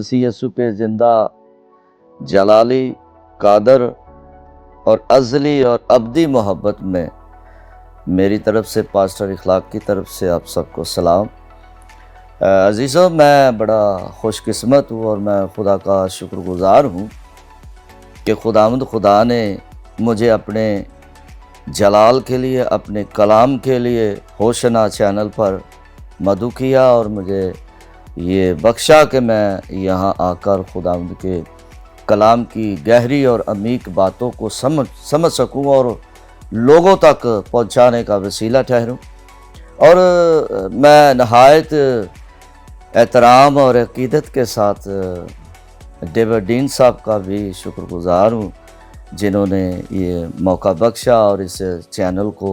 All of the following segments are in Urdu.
مسیح یسوع پہ زندہ جلالی قادر اور ازلی اور ابدی محبت میں میری طرف سے پاسٹر اخلاق کی طرف سے آپ سب کو سلام۔ عزیزوں، میں بڑا خوش قسمت ہوں اور میں خدا کا شکر گزار ہوں کہ خدا نے مجھے اپنے جلال کے لیے، اپنے کلام کے لیے ہوشنا چینل پر مدعو کیا اور مجھے یہ بخشا کہ میں یہاں آ کر خداوند کے کلام کی گہری اور عمیق باتوں کو سمجھ سکوں اور لوگوں تک پہنچانے کا وسیلہ ٹھہروں۔ اور میں نہایت احترام اور عقیدت کے ساتھ ڈیوڈ ڈین صاحب کا بھی شکر گزار ہوں جنہوں نے یہ موقع بخشا اور اس چینل کو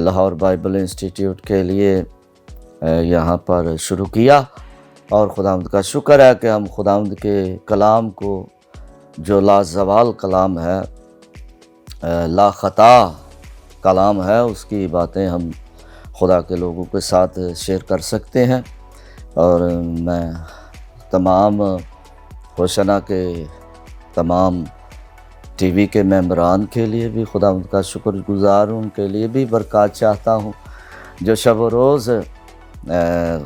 لاہور بائبل انسٹیٹیوٹ کے لیے یہاں پر شروع کیا۔ اور خداوند کا شکر ہے کہ ہم خداوند کے کلام کو، جو لازوال کلام ہے، لا خطا کلام ہے، اس کی باتیں ہم خدا کے لوگوں کے ساتھ شیئر کر سکتے ہیں۔ اور میں تمام ہوشنا کے تمام ٹی وی کے ممبران کے لیے بھی خداوند کا شکر گزار ہوں، ان کے لیے بھی برکات چاہتا ہوں جو شب و روز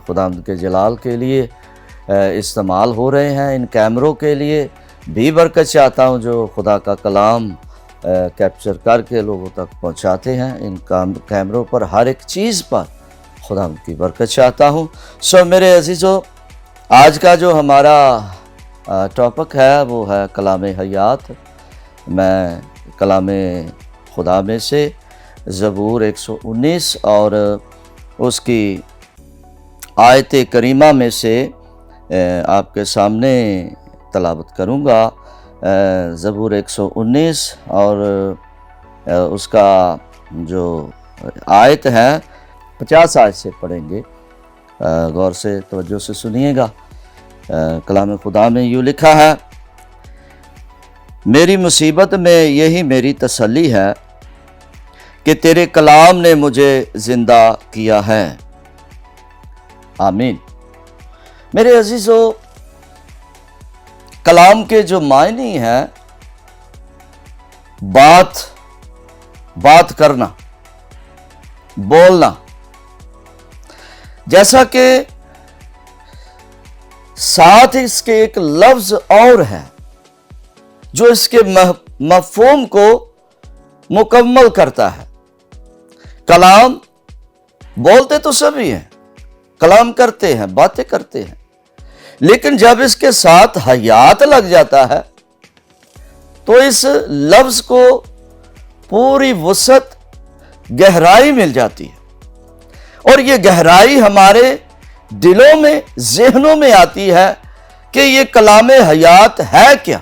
خداوند کے جلال کے لیے استعمال ہو رہے ہیں۔ ان کیمروں کے لیے بھی برکت چاہتا ہوں جو خدا کا کلام کیپچر کر کے لوگوں تک پہنچاتے ہیں۔ ان کیمروں پر ہر ایک چیز پر خداوند کی برکت چاہتا ہوں۔ میرے عزیزو، آج کا جو ہمارا ٹاپک ہے وہ ہے کلام حیات۔ میں کلام خدا میں سے زبور 119 اور اس کی آیت کریمہ میں سے آپ کے سامنے تلاوت کروں گا۔ زبور 119 اور اس کا جو آیت ہے 50 آیت سے پڑھیں گے۔ غور سے توجہ سے سنیے گا۔ کلام خدا میں یوں لکھا ہے: میری مصیبت میں یہی میری تسلی ہے کہ تیرے کلام نے مجھے زندہ کیا ہے۔ آمین۔ میرے عزیزو، کلام کے جو معنی ہیں، بات کرنا، بولنا، جیسا کہ ساتھ اس کے ایک لفظ اور ہے جو اس کے مفہوم کو مکمل کرتا ہے۔ کلام بولتے تو سبھی ہیں، کلام کرتے ہیں، باتیں کرتے ہیں، لیکن جب اس کے ساتھ حیات لگ جاتا ہے تو اس لفظ کو پوری وسعت، گہرائی مل جاتی ہے۔ اور یہ گہرائی ہمارے دلوں میں، ذہنوں میں آتی ہے کہ یہ کلام حیات ہے کیا؟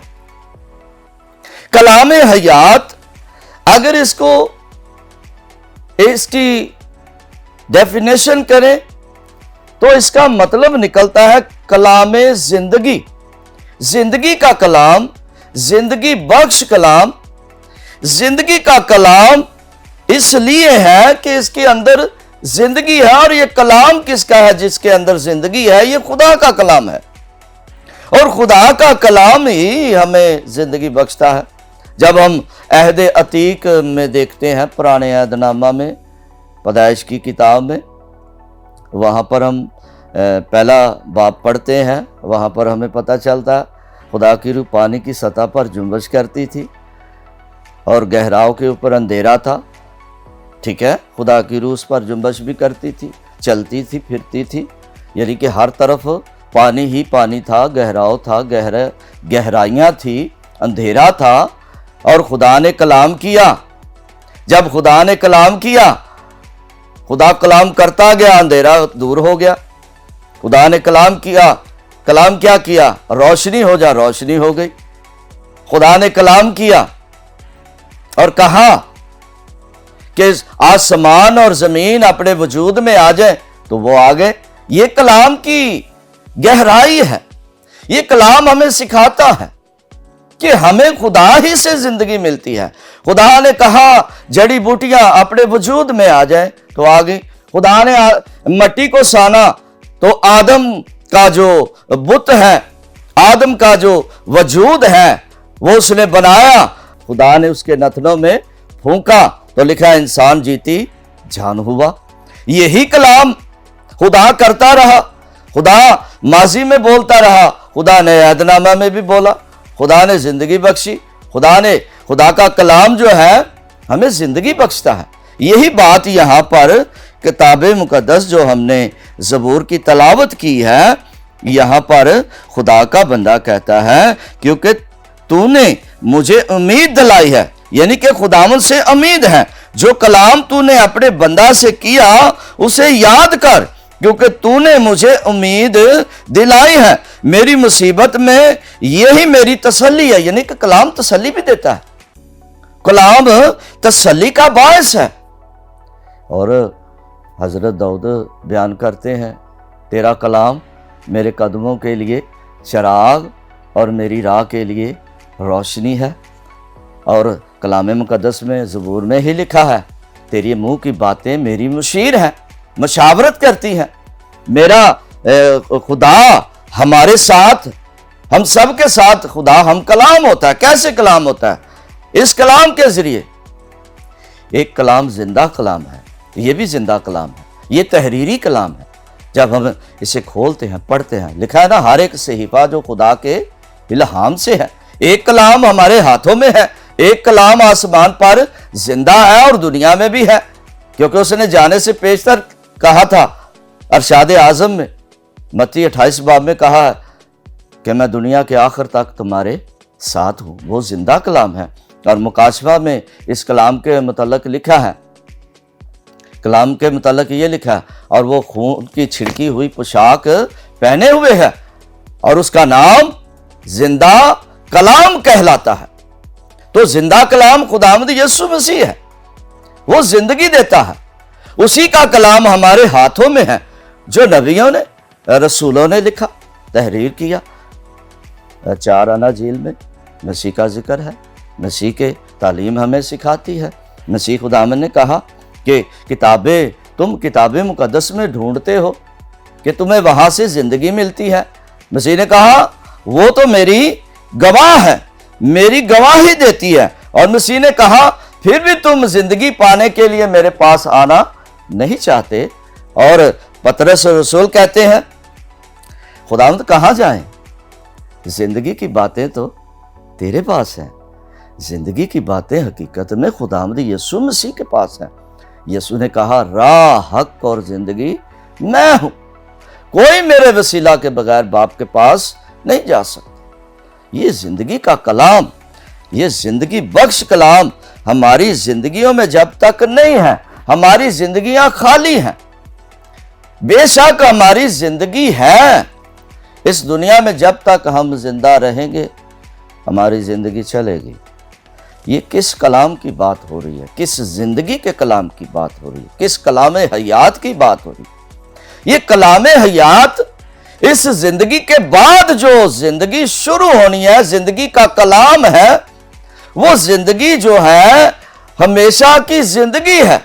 کلام حیات، اگر اس کی ڈیفینیشن کریں تو اس کا مطلب نکلتا ہے کلام زندگی، زندگی کا کلام، زندگی بخش کلام۔ زندگی کا کلام اس لیے ہے کہ اس کے اندر زندگی ہے، اور یہ کلام کس کا ہے جس کے اندر زندگی ہے؟ یہ خدا کا کلام ہے، اور خدا کا کلام ہی ہمیں زندگی بخشتا ہے۔ جب ہم عہد عتیق میں دیکھتے ہیں، پرانے عہد نامہ میں، پیدائش کی کتاب میں، وہاں پر ہم پہلا باب پڑھتے ہیں، وہاں پر ہمیں پتہ چلتا ہے خدا کی روح پانی کی سطح پر جنبش کرتی تھی اور گہراؤں کے اوپر اندھیرا تھا۔ ٹھیک ہے، خدا کی روح اس پر جنبش بھی کرتی تھی، چلتی تھی، پھرتی تھی، یعنی کہ ہر طرف پانی ہی پانی تھا، گہراؤ تھا، گہرائیاں تھی، اندھیرا تھا، اور خدا نے کلام کیا۔ جب خدا نے کلام کیا، خدا کلام کرتا گیا، اندھیرا دور ہو گیا۔ خدا نے کلام کیا، کلام کیا کیا؟ روشنی ہو جا، روشنی ہو گئی۔ خدا نے کلام کیا اور کہا کہ آسمان اور زمین اپنے وجود میں آ جائیں، تو وہ آ گئے۔ یہ کلام کی گہرائی ہے۔ یہ کلام ہمیں سکھاتا ہے کہ ہمیں خدا ہی سے زندگی ملتی ہے۔ خدا نے کہا جڑی بوٹیاں اپنے وجود میں آ جائیں تو آ گئی۔ خدا نے مٹی کو سانا تو آدم کا جو بت ہے آدم کا جو وجود ہے وہ اس نے بنایا، خدا نے اس کے نتنوں میں پھونکا تو لکھا انسان جیتی جان ہوا۔ یہی کلام خدا کرتا رہا، خدا ماضی میں بولتا رہا، خدا نے عہد نامہ میں بھی بولا، خدا نے زندگی بخشی، خدا کا کلام جو ہے ہمیں زندگی بخشتا ہے۔ یہی بات یہاں پر کتاب مقدس جو ہم نے زبور کی تلاوت کی ہے، یہاں پر خدا کا بندہ کہتا ہے کیونکہ تو نے مجھے امید دلائی ہے، یعنی کہ خداوند سے امید ہے، جو کلام تو نے اپنے بندہ سے کیا اسے یاد کر، کیونکہ تو نے مجھے امید دلائی ہے۔ میری مصیبت میں یہی میری تسلی ہے، یعنی کہ کلام تسلی بھی دیتا ہے، کلام تسلی کا باعث ہے۔ اور حضرت داؤد بیان کرتے ہیں، تیرا کلام میرے قدموں کے لیے چراغ اور میری راہ کے لیے روشنی ہے۔ اور کلام مقدس میں زبور میں ہی لکھا ہے، تیری منہ کی باتیں میری مشیر ہیں، مشاورت کرتی ہیں۔ میرا خدا ہمارے ساتھ، ہم سب کے ساتھ خدا ہم کلام ہوتا ہے۔ کیسے کلام ہوتا ہے؟ اس کلام کے ذریعے۔ ایک کلام زندہ کلام ہے، یہ بھی زندہ کلام ہے، یہ تحریری کلام ہے۔ جب ہم اسے کھولتے ہیں، پڑھتے ہیں، لکھا ہے نا ہر ایک صحیفہ جو خدا کے الہام سے ہے۔ ایک کلام ہمارے ہاتھوں میں ہے، ایک کلام آسمان پر زندہ ہے اور دنیا میں بھی ہے، کیونکہ اس نے جانے سے پیشتر کہا تھا ارشاد اعظم میں، متی 28 باب میں کہا ہے کہ میں دنیا کے آخر تک تمہارے ساتھ ہوں۔ وہ زندہ کلام ہے۔ اور مکاشفہ میں اس کلام کے متعلق لکھا ہے، کلام کے متعلق یہ لکھا ہے، اور وہ خون کی چھڑکی ہوئی پوشاک پہنے ہوئے ہے اور اس کا نام زندہ کلام کہلاتا ہے۔ تو زندہ کلام خداوند یسوع مسیح ہے، وہ زندگی دیتا ہے۔ اسی کا کلام ہمارے ہاتھوں میں ہے، جو نبیوں نے، رسولوں نے لکھا، تحریر کیا۔ 4 اناجیل میں مسیح کا ذکر ہے، مسیح کے تعلیم ہمیں سکھاتی ہے۔ مسیح خداوند نے کہا کہ تم کتاب مقدس میں ڈھونڈتے ہو کہ تمہیں وہاں سے زندگی ملتی ہے۔ مسیح نے کہا وہ تو میری گواہ ہے، میری گواہی دیتی ہے۔ اور مسیح نے کہا پھر بھی تم زندگی پانے کے لیے میرے پاس آنا نہیں چاہتے۔ اور پطرس رسول کہتے ہیں خداوند کہاں جائیں؟ زندگی کی باتیں تو تیرے پاس ہیں، زندگی کی باتیں حقیقت میں خداوند یسوع مسیح کے پاس ہیں۔ یسوع نے کہا راہ، حق اور زندگی میں ہوں، کوئی میرے وسیلہ کے بغیر باپ کے پاس نہیں جا سکتا۔ یہ زندگی کا کلام، یہ زندگی بخش کلام ہماری زندگیوں میں جب تک نہیں ہے، ہماری زندگیاں خالی ہیں۔ بے شک ہماری زندگی ہے اس دنیا میں، جب تک ہم زندہ رہیں گے ہماری زندگی چلے گی۔ یہ کس کلام کی بات ہو رہی ہے؟ کس زندگی کے کلام کی بات ہو رہی ہے؟ کس کلام حیات کی بات ہو رہی ہے؟ یہ کلام حیات اس زندگی کے بعد جو زندگی شروع ہونی ہے، زندگی کا کلام ہے، وہ زندگی جو ہے ہمیشہ کی زندگی ہے۔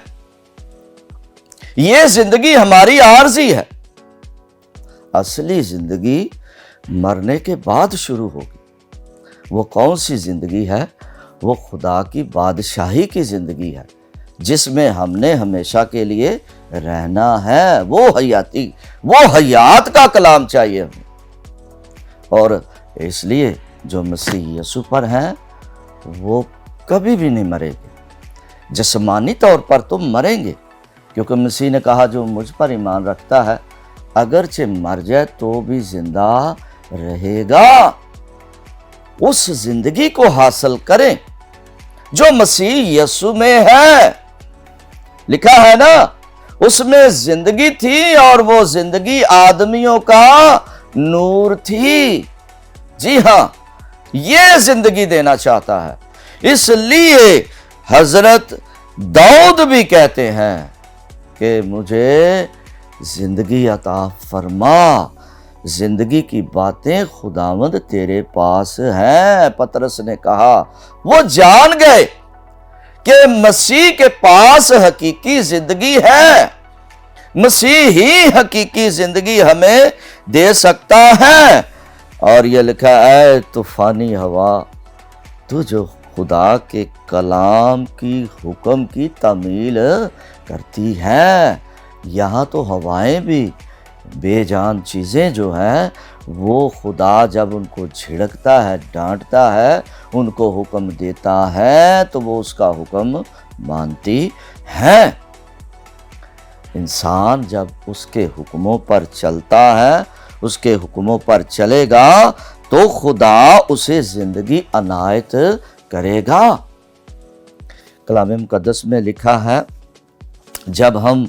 یہ زندگی ہماری عارضی ہے، اصلی زندگی مرنے کے بعد شروع ہوگی۔ وہ کون سی زندگی ہے؟ وہ خدا کی بادشاہی کی زندگی ہے، جس میں ہم نے ہمیشہ کے لیے رہنا ہے۔ وہ حیات کا کلام چاہیے ہمیں۔ اور اس لیے جو مسیح یسوع پر ہیں وہ کبھی بھی نہیں مرے گے۔ جسمانی طور پر تم مریں گے، کیونکہ مسیح نے کہا جو مجھ پر ایمان رکھتا ہے اگرچہ مر جائے تو بھی زندہ رہے گا۔ اس زندگی کو حاصل کریں جو مسیح یسوع میں ہے۔ لکھا ہے نا اس میں زندگی تھی اور وہ زندگی آدمیوں کا نور تھی۔ جی ہاں، یہ زندگی دینا چاہتا ہے۔ اس لیے حضرت داؤد بھی کہتے ہیں کہ مجھے زندگی عطا فرما، زندگی کی باتیں خداوند تیرے پاس ہیں۔ پطرس نے کہا وہ جان گئے کہ مسیح کے پاس حقیقی زندگی ہے، مسیح ہی حقیقی زندگی ہمیں دے سکتا ہے۔ اور یہ لکھا اے طوفانی ہوا تو جو خدا کے کلام کی حکم کی تعمیل کرتی ہے. یہاں تو ہوائیں بھی بے جان چیزیں جو ہیں وہ خدا جب ان کو جھڑکتا ہے، ڈانٹتا ہے، ان کو حکم دیتا ہے تو وہ اس کا حکم مانتی ہیں. انسان جب اس کے حکموں پر چلتا ہے، اس کے حکموں پر چلے گا تو خدا اسے زندگی عنایت کرے گا. کلام مقدس میں لکھا ہے جب ہم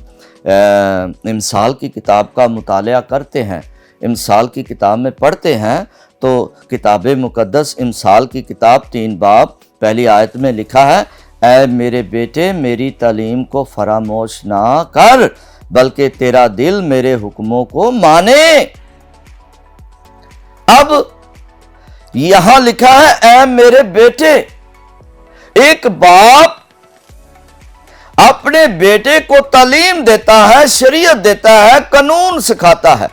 امثال کی کتاب کا مطالعہ کرتے ہیں، امثال کی کتاب میں پڑھتے ہیں تو کتاب مقدس امثال کی کتاب 3 باب پہلی آیت میں لکھا ہے اے میرے بیٹے میری تعلیم کو فراموش نہ کر بلکہ تیرا دل میرے حکموں کو مانے. اب یہاں لکھا ہے اے میرے بیٹے. ایک باپ اپنے بیٹے کو تعلیم دیتا ہے، شریعت دیتا ہے، قانون سکھاتا ہے.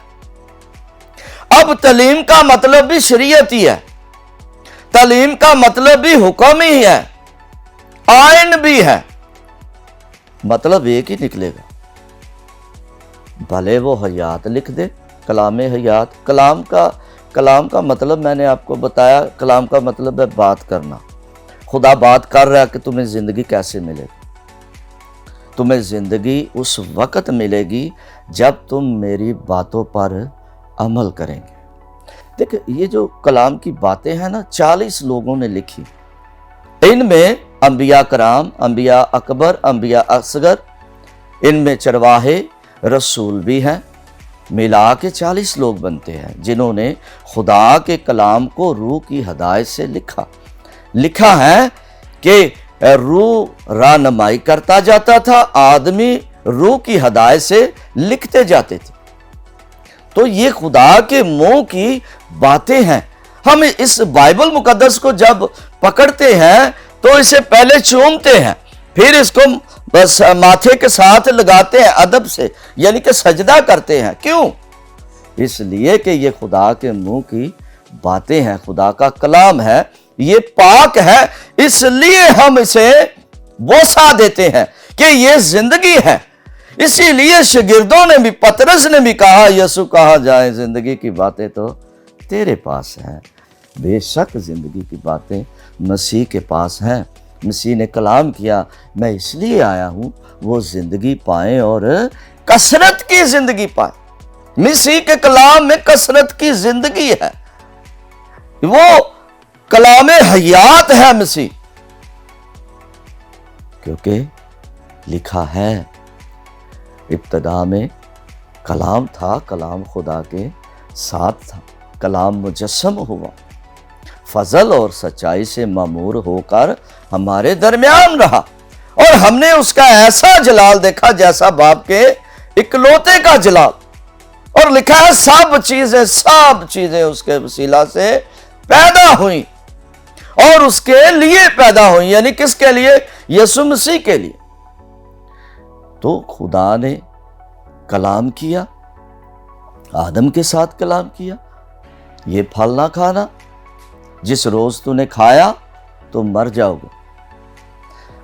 اب تعلیم کا مطلب بھی شریعت ہی ہے، تعلیم کا مطلب بھی حکم ہی ہے، آئین بھی ہے. مطلب ایک ہی نکلے گا. بھلے وہ حیات لکھ دے، کلام حیات. کلام کا مطلب میں نے آپ کو بتایا، کلام کا مطلب ہے بات کرنا. خدا بات کر رہا ہے کہ تمہیں زندگی کیسے ملے گی. تمہیں زندگی اس وقت ملے گی جب تم میری باتوں پر عمل کریں گے. دیکھ یہ جو کلام کی باتیں ہیں نا 40 لوگوں نے لکھی. ان میں انبیاء کرام، انبیاء اکبر، انبیاء اصغر، ان میں چرواہے، رسول بھی ہیں. ملا کے 40 لوگ بنتے ہیں جنہوں نے خدا کے کلام کو روح کی ہدایت سے لکھا ہے کہ روح رہنمائی کرتا جاتا تھا، آدمی روح کی ہدایت سے لکھتے جاتے تھے. تو یہ خدا کے منہ کی باتیں ہیں. ہم اس بائبل مقدس کو جب پکڑتے ہیں تو اسے پہلے چومتے ہیں، پھر اس کو بس ماتھے کے ساتھ لگاتے ہیں ادب سے، یعنی کہ سجدہ کرتے ہیں. کیوں؟ اس لیے کہ یہ خدا کے منہ کی باتیں ہیں، خدا کا کلام ہے، یہ پاک ہے. اس لیے ہم اسے بوسہ دیتے ہیں کہ یہ زندگی ہے. اسی لیے شاگردوں نے بھی، پطرس نے بھی کہا یسوع کہا جائے زندگی کی باتیں تو تیرے پاس ہیں. بے شک زندگی کی باتیں مسیح کے پاس ہیں. مسیح نے کلام کیا میں اس لیے آیا ہوں وہ زندگی پائیں اور کثرت کی زندگی پائیں. مسیح کے کلام میں کثرت کی زندگی ہے، وہ کلام حیات ہے مسیح. کیونکہ لکھا ہے ابتدا میں کلام تھا، کلام خدا کے ساتھ تھا، کلام مجسم ہوا، فضل اور سچائی سے معمور ہو کر ہمارے درمیان رہا، اور ہم نے اس کا ایسا جلال دیکھا جیسا باپ کے اکلوتے کا جلال. اور لکھا ہے سب چیزیں اس کے وسیلہ سے پیدا ہوئیں اور اس کے لیے پیدا ہوئیں. یعنی کس کے لیے؟ یسوع مسیح کے لیے. تو خدا نے کلام کیا، آدم کے ساتھ کلام کیا یہ پھل نہ کھانا، جس روز تو نے کھایا تو مر جاؤ گے.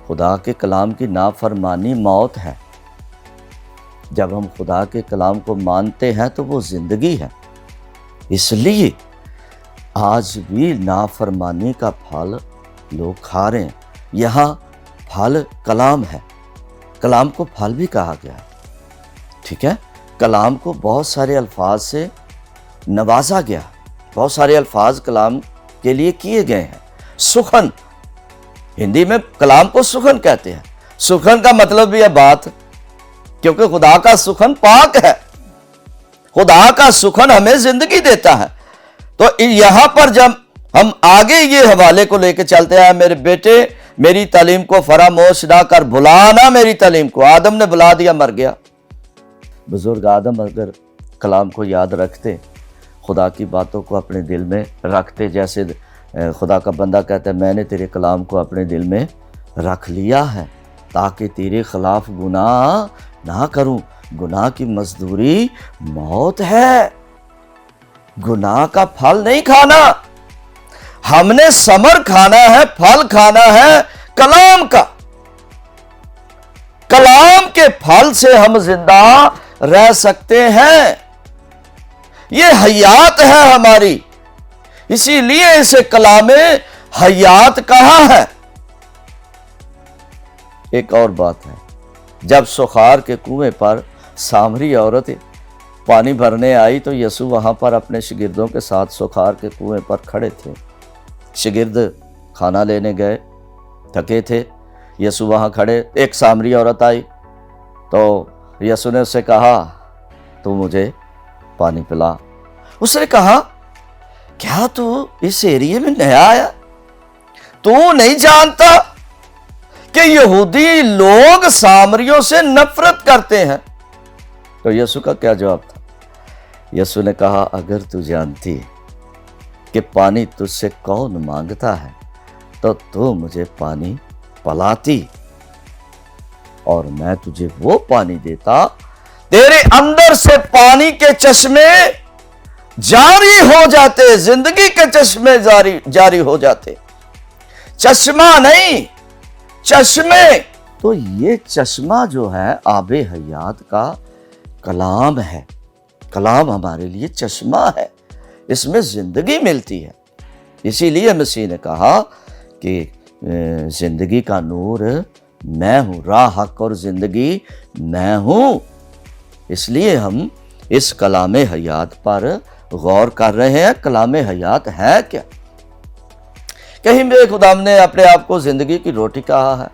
خدا کے کلام کی نافرمانی موت ہے. جب ہم خدا کے کلام کو مانتے ہیں تو وہ زندگی ہے. اس لیے آج بھی نافرمانی کا پھل لوگ کھا رہے ہیں. یہاں پھل کلام ہے، کلام کو پھل بھی کہا گیا ہے. ٹھیک ہے، کلام کو بہت سارے الفاظ سے نوازا گیا، بہت سارے الفاظ کلام کے لیے کیے گئے ہیں. سخن، ہندی میں کلام کو سخن کہتے ہیں. سخن کا مطلب بھی ہے بات، کیونکہ خدا کا سخن پاک ہے. خدا کا سخن ہمیں زندگی دیتا ہے. تو یہاں پر جب ہم آگے یہ حوالے کو لے کے چلتے ہیں میرے بیٹے میری تعلیم کو فراموش نہ کر، بھلانا میری تعلیم کو. آدم نے بھلا دیا، مر گیا. بزرگ آدم اگر کلام کو یاد رکھتے، خدا کی باتوں کو اپنے دل میں رکھتے، جیسے خدا کا بندہ کہتا ہے میں نے تیرے کلام کو اپنے دل میں رکھ لیا ہے تاکہ تیرے خلاف گناہ نہ کروں. گناہ کی مزدوری موت ہے. گناہ کا پھل نہیں کھانا، ہم نے ثمر کھانا ہے، پھل کھانا ہے کلام کا۔ کلام کے پھل سے ہم زندہ رہ سکتے ہیں، یہ حیات ہے ہماری، اسی لیے اسے کلام حیات کہا ہے۔ ایک اور بات ہے، جب سخار کے کنویں پر سامری عورت پانی بھرنے آئی تو یسوع وہاں پر اپنے شاگردوں کے ساتھ سخار کے کنویں پر کھڑے تھے۔ شاگرد کھانا لینے گئے، تھکے تھے، یسوع وہاں کھڑے، ایک سامری عورت آئی تو یسوع نے اسے کہا تو مجھے پانی پلا۔ اس نے کہا کیا تو اس ایریے میں نیا آیا؟ تو نہیں جانتا کہ یہودی لوگ سامریوں سے نفرت کرتے ہیں؟ تو یسوع کا کیا جواب تھا؟ یسوع نے کہا اگر تو جانتی کہ پانی تجھ سے کون مانگتا ہے تو مجھے پانی پلاتی اور میں تجھے وہ پانی دیتا، تیرے اندر سے پانی کے چشمے جاری ہو جاتے، زندگی کے چشمے جاری ہو جاتے۔ چشمہ نہیں، چشمے۔ تو یہ چشمہ جو ہے آب حیات کا کلام ہے، کلام ہمارے لیے چشمہ ہے، اس میں زندگی ملتی ہے۔ اسی لیے مسیح نے کہا کہ زندگی کا نور میں ہوں، راہ حق اور زندگی میں ہوں۔ اس لیے ہم اس کلام حیات پر غور کر رہے ہیں۔ کلام حیات ہے کیا؟ کہیں پہ خداوند نے اپنے آپ کو زندگی کی روٹی کہا ہے،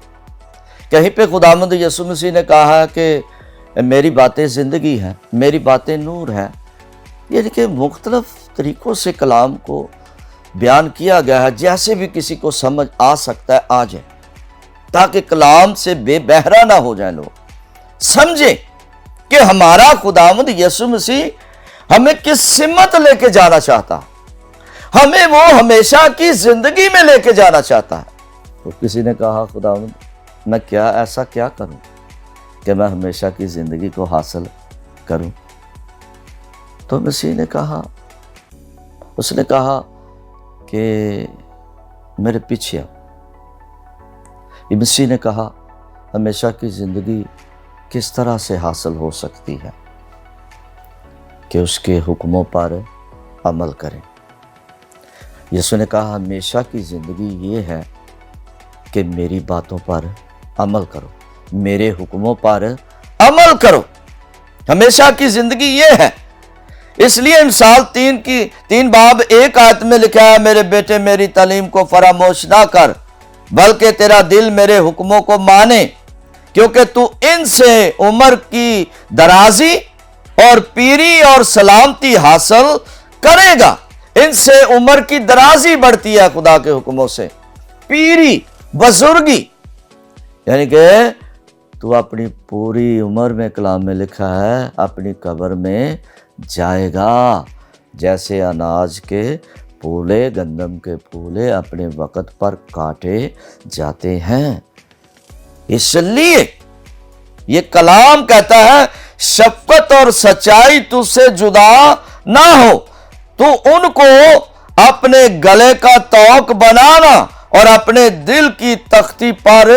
کہیں پہ خداوند یسوع مسیح نے کہا ہے کہ میری باتیں زندگی ہیں، میری باتیں نور ہیں۔ یعنی کہ مختلف طریقوں سے کلام کو بیان کیا گیا ہے، جیسے بھی کسی کو سمجھ آ سکتا ہے آ جائے، تاکہ کلام سے بے بہرا نہ ہو جائیں، لوگ سمجھیں کہ ہمارا خداوند یسوع مسیح ہمیں کس سمت لے کے جانا چاہتا، ہمیں وہ ہمیشہ کی زندگی میں لے کے جانا چاہتا ہے۔ تو کسی نے کہا خداوند میں ایسا کیا کروں کہ میں ہمیشہ کی زندگی کو حاصل کروں؟ تو مسیح نے کہا، اس نے کہا کہ میرے پیچھے آؤ۔ مسیح نے کہا ہمیشہ کی زندگی کس طرح سے حاصل ہو سکتی ہے؟ کہ اس کے حکموں پر عمل کریں۔ یسوع نے کہا ہمیشہ کی زندگی یہ ہے کہ میری باتوں پر عمل کرو، میرے حکموں پر عمل کرو۔ ہمیشہ کی زندگی یہ ہے۔ اس لیے مثال 3 باب 1 آیت میں لکھا ہے، میرے بیٹے میری تعلیم کو فراموش نہ کر، بلکہ تیرا دل میرے حکموں کو مانے، کیونکہ تو ان سے عمر کی درازی اور پیری اور سلامتی حاصل کرے گا۔ ان سے عمر کی درازی بڑھتی ہے خدا کے حکموں سے، پیری بزرگی، یعنی کہ تو اپنی پوری عمر میں کلام میں لکھا ہے اپنی قبر میں جائے گا، جیسے اناج کے پھولے، گندم کے پھولے اپنے وقت پر کاٹے جاتے ہیں۔ اس لیے یہ کلام کہتا ہے شفقت اور سچائی تجھ سے جدا نہ ہو، تو ان کو اپنے گلے کا طوق بنانا اور اپنے دل کی تختی پر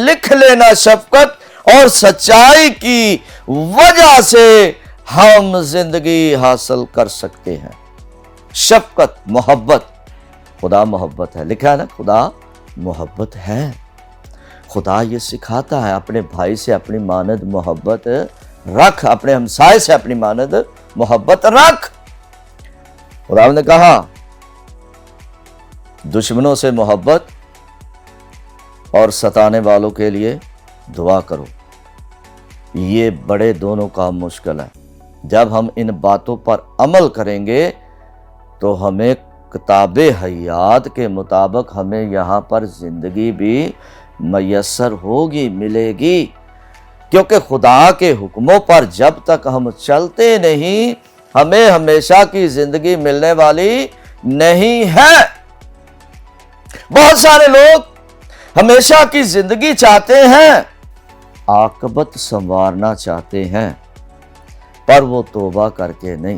لکھ لینا۔ شفقت اور سچائی کی وجہ سے ہم زندگی حاصل کر سکتے ہیں۔ شفقت، محبت، خدا محبت ہے، لکھا ہے نا خدا محبت ہے۔ خدا یہ سکھاتا ہے اپنے بھائی سے اپنی مانند محبت رکھ، اپنے ہمسائے سے اپنی مانند محبت رکھ۔ خدا نے کہا دشمنوں سے محبت اور ستانے والوں کے لیے دعا کرو۔ یہ بڑے دونوں کام مشکل ہے۔ جب ہم ان باتوں پر عمل کریں گے تو ہمیں کتاب حیات کے مطابق ہمیں یہاں پر زندگی بھی میسر ہوگی، ملے گی، کیونکہ خدا کے حکموں پر جب تک ہم چلتے نہیں ہمیں ہمیشہ کی زندگی ملنے والی نہیں ہے۔ بہت سارے لوگ ہمیشہ کی زندگی چاہتے ہیں، عاقبت سنوارنا چاہتے ہیں، پر وہ توبہ کر کے نہیں،